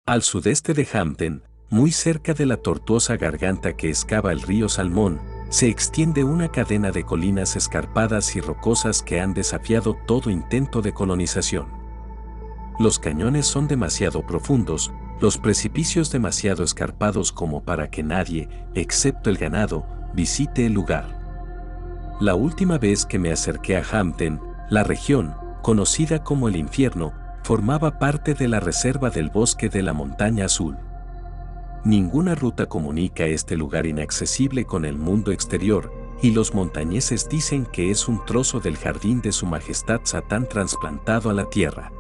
Al sudeste de Hampden, muy cerca de la tortuosa garganta que excava el río Salmón, se extiende una cadena de colinas escarpadas y rocosas que han desafiado todo intento de colonización. Los cañones son demasiado profundos, los precipicios demasiado escarpados como para que nadie, excepto el ganado, visite el lugar. La última vez que me acerqué a Hampden, la región, conocida como el infierno, formaba parte de la reserva del bosque de la Montaña Azul. Ninguna ruta comunica este lugar inaccesible con el mundo exterior, y los montañeses dicen que es un trozo del jardín de Su Majestad Satán trasplantado a la tierra.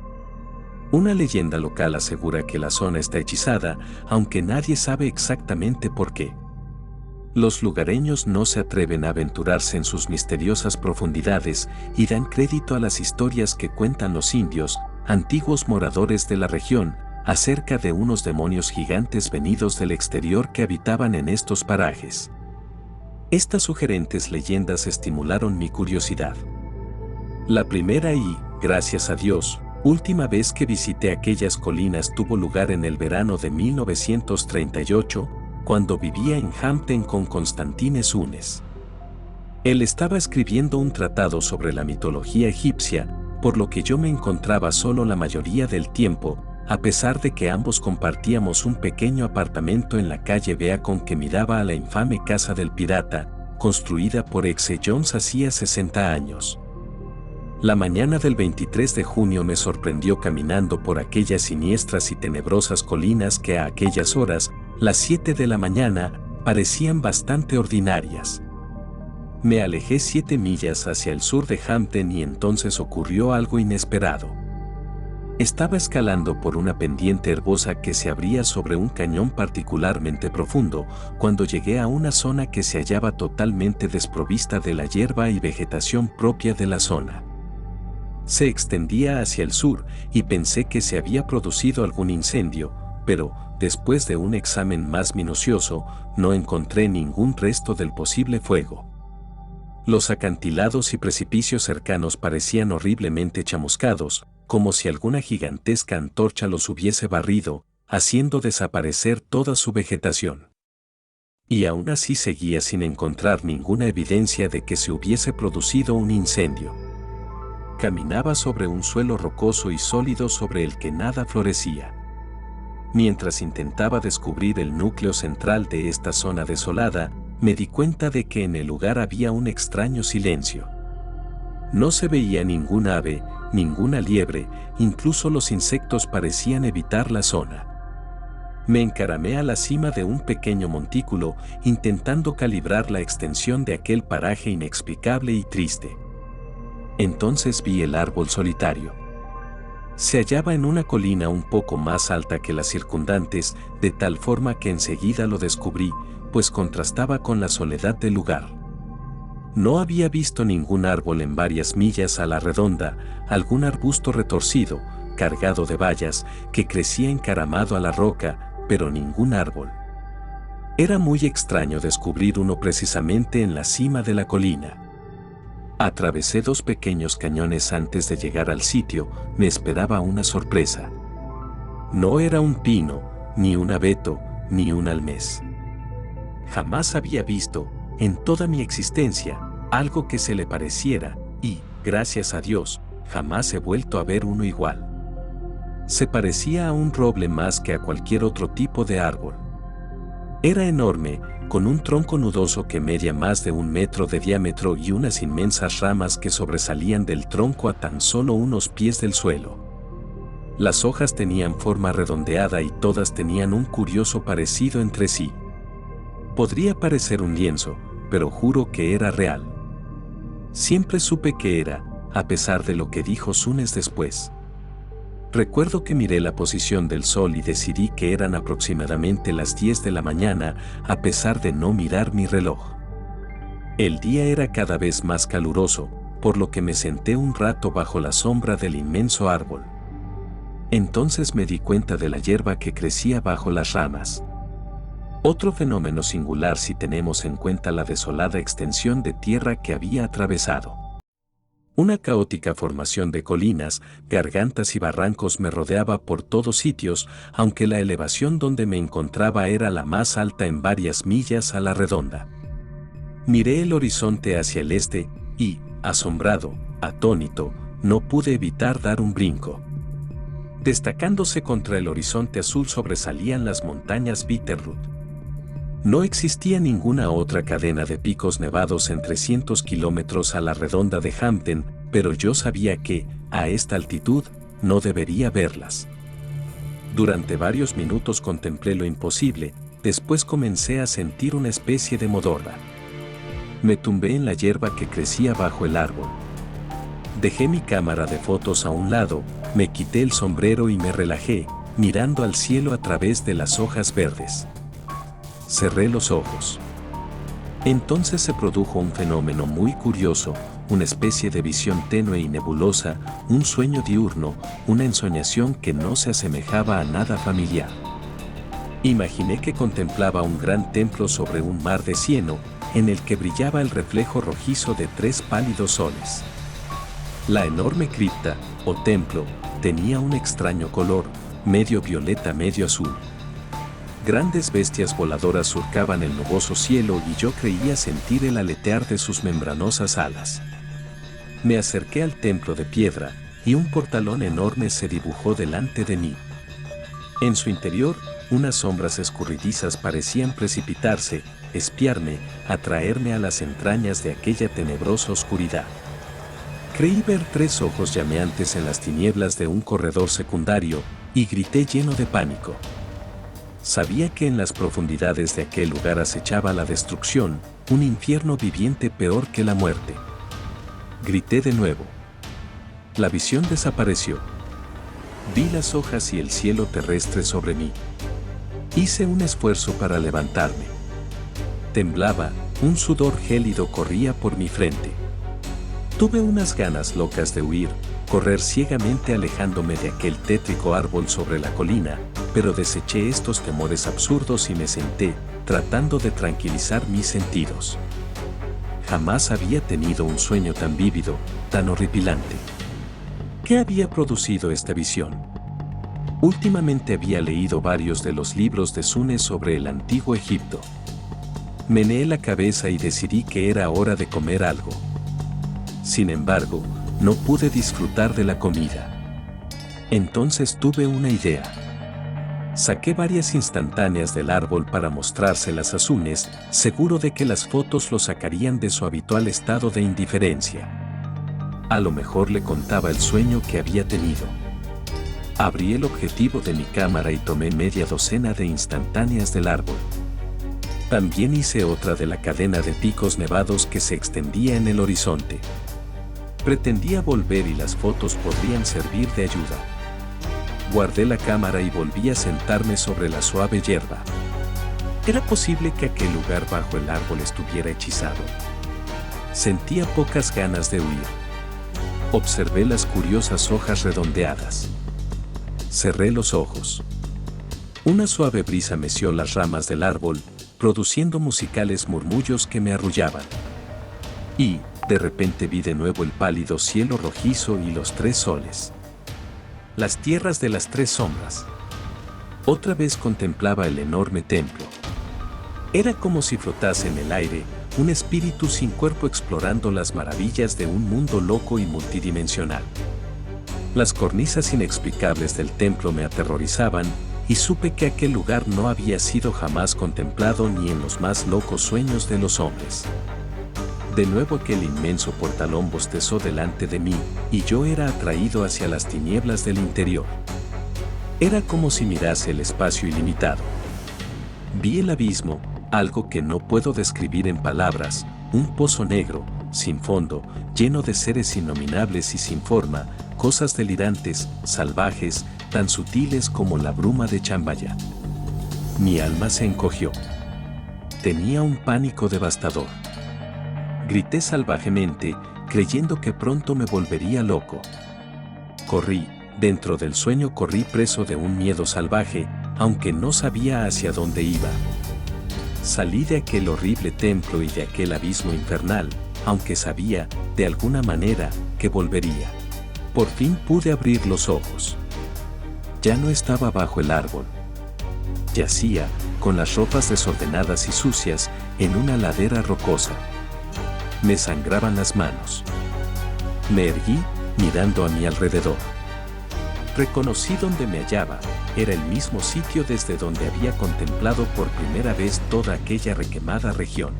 Una leyenda local asegura que la zona está hechizada, aunque nadie sabe exactamente por qué. Los lugareños no se atreven a aventurarse en sus misteriosas profundidades y dan crédito a las historias que cuentan los indios, antiguos moradores de la región, acerca de unos demonios gigantes venidos del exterior que habitaban en estos parajes. Estas sugerentes leyendas estimularon mi curiosidad. La primera y, gracias a Dios, última vez que visité aquellas colinas tuvo lugar en el verano de 1938, cuando vivía en Hampden con Constantine Sunes. Él estaba escribiendo un tratado sobre la mitología egipcia, por lo que yo me encontraba solo la mayoría del tiempo, a pesar de que ambos compartíamos un pequeño apartamento en la calle Beacon que miraba a la infame casa del pirata, construida por Exe Jones hacía 60 años. La mañana del 23 de junio me sorprendió caminando por aquellas siniestras y tenebrosas colinas que a aquellas horas, las 7 de la mañana, parecían bastante ordinarias. Me alejé 7 millas hacia el sur de Hampden y entonces ocurrió algo inesperado. Estaba escalando por una pendiente herbosa que se abría sobre un cañón particularmente profundo, cuando llegué a una zona que se hallaba totalmente desprovista de la hierba y vegetación propia de la zona. Se extendía hacia el sur y pensé que se había producido algún incendio, pero, después de un examen más minucioso, no encontré ningún resto del posible fuego. Los acantilados y precipicios cercanos parecían horriblemente chamuscados, como si alguna gigantesca antorcha los hubiese barrido, haciendo desaparecer toda su vegetación. Y aún así seguía sin encontrar ninguna evidencia de que se hubiese producido un incendio. Caminaba sobre un suelo rocoso y sólido sobre el que nada florecía. Mientras intentaba descubrir el núcleo central de esta zona desolada, me di cuenta de que en el lugar había un extraño silencio. No se veía ningún ave, ninguna liebre, incluso los insectos parecían evitar la zona. Me encaramé a la cima de un pequeño montículo, intentando calibrar la extensión de aquel paraje inexplicable y triste. Entonces vi el árbol solitario. Se hallaba en una colina un poco más alta que las circundantes, de tal forma que enseguida lo descubrí, pues contrastaba con la soledad del lugar. No había visto ningún árbol en varias millas a la redonda, algún arbusto retorcido, cargado de bayas, que crecía encaramado a la roca, pero ningún árbol. Era muy extraño descubrir uno precisamente en la cima de la colina. Atravesé 2 pequeños cañones antes de llegar al sitio, me esperaba una sorpresa. No era un pino, ni un abeto, ni un almés. Jamás había visto, en toda mi existencia, algo que se le pareciera, y, gracias a Dios, jamás he vuelto a ver uno igual. Se parecía a un roble más que a cualquier otro tipo de árbol. Era enorme, con un tronco nudoso que medía más de 1 metro de diámetro y unas inmensas ramas que sobresalían del tronco a tan solo unos pies del suelo. Las hojas tenían forma redondeada y todas tenían un curioso parecido entre sí. Podría parecer un lienzo, pero juro que era real. Siempre supe que era, a pesar de lo que dijo Sunes después. Recuerdo que miré la posición del sol y decidí que eran aproximadamente las 10 de la mañana, a pesar de no mirar mi reloj. El día era cada vez más caluroso, por lo que me senté un rato bajo la sombra del inmenso árbol. Entonces me di cuenta de la hierba que crecía bajo las ramas. Otro fenómeno singular si tenemos en cuenta la desolada extensión de tierra que había atravesado. Una caótica formación de colinas, gargantas y barrancos me rodeaba por todos sitios, aunque la elevación donde me encontraba era la más alta en varias millas a la redonda. Miré el horizonte hacia el este y, asombrado, atónito, no pude evitar dar un brinco. Destacándose contra el horizonte azul sobresalían las montañas Bitterroot. No existía ninguna otra cadena de picos nevados en 300 kilómetros a la redonda de Hampden, pero yo sabía que, a esta altitud, no debería verlas. Durante varios minutos contemplé lo imposible, después comencé a sentir una especie de modorra. Me tumbé en la hierba que crecía bajo el árbol. Dejé mi cámara de fotos a un lado, me quité el sombrero y me relajé, mirando al cielo a través de las hojas verdes. Cerré los ojos. Entonces se produjo un fenómeno muy curioso, una especie de visión tenue y nebulosa, un sueño diurno, una ensoñación que no se asemejaba a nada familiar. Imaginé que contemplaba un gran templo sobre un mar de cieno, en el que brillaba el reflejo rojizo de 3 pálidos soles. La enorme cripta, o templo, tenía un extraño color, medio violeta, medio azul. Grandes bestias voladoras surcaban el nuboso cielo y yo creía sentir el aletear de sus membranosas alas. Me acerqué al templo de piedra, y un portalón enorme se dibujó delante de mí. En su interior, unas sombras escurridizas parecían precipitarse, espiarme, atraerme a las entrañas de aquella tenebrosa oscuridad. Creí ver 3 ojos llameantes en las tinieblas de un corredor secundario, y grité lleno de pánico. Sabía que en las profundidades de aquel lugar acechaba la destrucción, un infierno viviente peor que la muerte. Grité de nuevo. La visión desapareció. Vi las hojas y el cielo terrestre sobre mí. Hice un esfuerzo para levantarme. Temblaba, un sudor gélido corría por mi frente. Tuve unas ganas locas de huir, correr ciegamente alejándome de aquel tétrico árbol sobre la colina, pero deseché estos temores absurdos y me senté, tratando de tranquilizar mis sentidos. Jamás había tenido un sueño tan vívido, tan horripilante. ¿Qué había producido esta visión? Últimamente había leído varios de los libros de Sune sobre el antiguo Egipto. Meneé la cabeza y decidí que era hora de comer algo. Sin embargo, no pude disfrutar de la comida. Entonces tuve una idea. Saqué varias instantáneas del árbol para mostrárselas a Sunes, seguro de que las fotos lo sacarían de su habitual estado de indiferencia. A lo mejor le contaba el sueño que había tenido. Abrí el objetivo de mi cámara y tomé media docena de instantáneas del árbol. También hice otra de la cadena de picos nevados que se extendía en el horizonte. Pretendía volver y las fotos podrían servir de ayuda. Guardé la cámara y volví a sentarme sobre la suave hierba. ¿Era posible que aquel lugar bajo el árbol estuviera hechizado? Sentía pocas ganas de huir. Observé las curiosas hojas redondeadas. Cerré los ojos. Una suave brisa meció las ramas del árbol, produciendo musicales murmullos que me arrullaban. Y, de repente vi de nuevo el pálido cielo rojizo y los 3 soles. Las tierras de las 3 sombras. Otra vez contemplaba el enorme templo. Era como si flotase en el aire, un espíritu sin cuerpo explorando las maravillas de un mundo loco y multidimensional. Las cornisas inexplicables del templo me aterrorizaban, y supe que aquel lugar no había sido jamás contemplado ni en los más locos sueños de los hombres. De nuevo aquel inmenso portalón bostezó delante de mí, y yo era atraído hacia las tinieblas del interior. Era como si mirase el espacio ilimitado. Vi el abismo, algo que no puedo describir en palabras, un pozo negro, sin fondo, lleno de seres innominables y sin forma, cosas delirantes, salvajes, tan sutiles como la bruma de Chambaya. Mi alma se encogió. Tenía un pánico devastador. Grité salvajemente, creyendo que pronto me volvería loco. Corrí, dentro del sueño corrí preso de un miedo salvaje, aunque no sabía hacia dónde iba. Salí de aquel horrible templo y de aquel abismo infernal, aunque sabía, de alguna manera, que volvería. Por fin pude abrir los ojos. Ya no estaba bajo el árbol. Yacía, con las ropas desordenadas y sucias, en una ladera rocosa. Me sangraban las manos. Me erguí, mirando a mi alrededor. Reconocí donde me hallaba, era el mismo sitio desde donde había contemplado por primera vez toda aquella requemada región.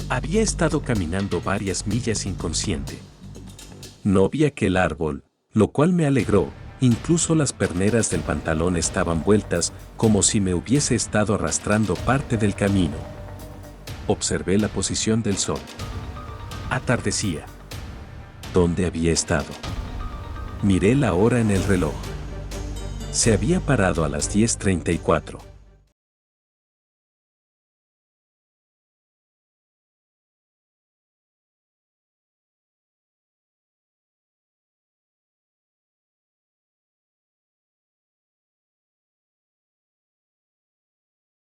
Había estado caminando varias millas inconsciente. No vi aquel árbol, lo cual me alegró, incluso las perneras del pantalón estaban vueltas, como si me hubiese estado arrastrando parte del camino. Observé la posición del sol. Atardecía. ¿Dónde había estado? Miré la hora en el reloj. Se había parado a las 10:34.